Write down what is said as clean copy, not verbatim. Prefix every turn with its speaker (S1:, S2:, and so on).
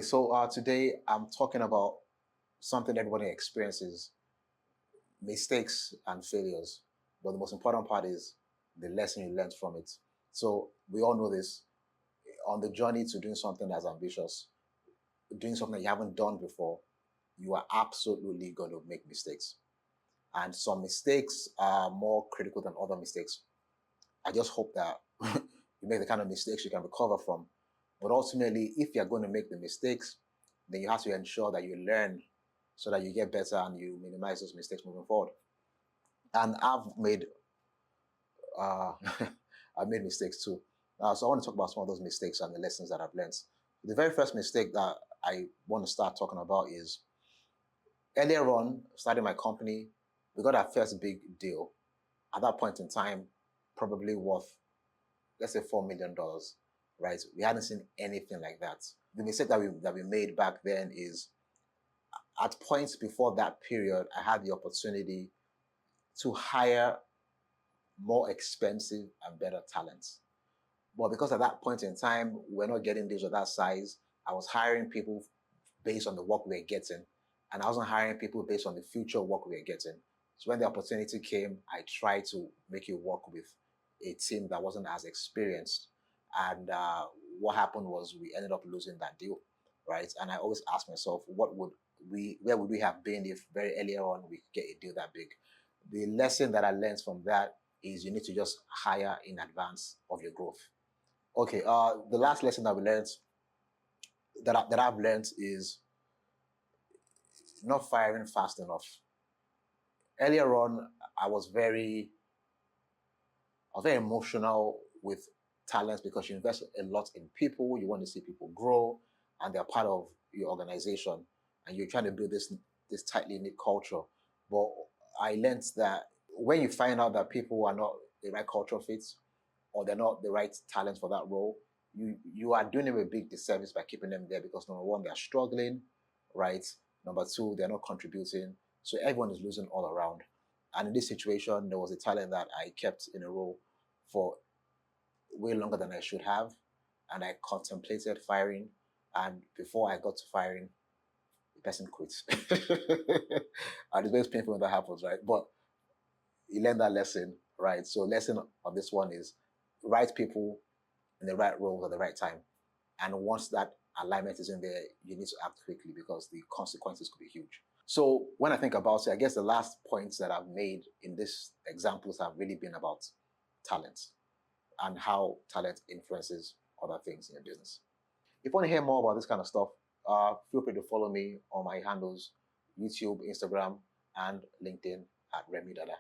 S1: So today I'm talking about something everybody experiences: mistakes and failures. But the most important part is the lesson you learned from it. So we all know this: on the journey to doing something that's ambitious, doing something you haven't done before, you are absolutely going to make mistakes. And some mistakes are more critical than other mistakes. I just hope that you make the kind of mistakes you can recover from. But ultimately, if you're going to make the mistakes, then you have to ensure that you learn so that you get better and you minimize those mistakes moving forward. And uh, I've made mistakes too. So I want to talk about some of those mistakes and the lessons that I've learned. The very first mistake that I want to start talking about is earlier on, starting my company, we got our first big deal. At that point in time, probably worth, let's say, $4 million, right? We hadn't seen anything like that. The mistake that we made back then is at points before that period, I had the opportunity to hire more expensive and better talents. But because at that point in time, we're not getting deals of that size, I was hiring people based on the work we were getting. And I wasn't hiring people based on the future work we were getting. So when the opportunity came, I tried to make it work with a team that wasn't as experienced. And what happened was we ended up losing that deal, right? And I always ask myself, where would we have been if very earlier on we could get a deal that big? The lesson that I learned from that is you need to just hire in advance of your growth. Okay, the last lesson that we learned that I've learned is not firing fast enough. Earlier on, I was very emotional with talents because you invest a lot in people. You want to see people grow, and they're part of your organization, and you're trying to build this tightly knit culture. But I learned that when you find out that people are not the right cultural fits, or they're not the right talent for that role, you are doing them a big disservice by keeping them there because number one, they're struggling, right? Number two, they're not contributing. So everyone is losing all around. And in this situation, there was a talent that I kept in a role for way longer than I should have. And I contemplated firing. And before I got to firing, the person quit. And it's very painful when that happens, right? But you learn that lesson, right? So lesson on this one is right people in the right roles at the right time. And once that alignment is in there, you need to act quickly because the consequences could be huge. So when I think about it, I guess the last points that I've made in these examples have really been about talent and how talent influences other things in your business. If you want to hear more about this kind of stuff, feel free to follow me on my handles: YouTube, Instagram, and LinkedIn at Remy Dada.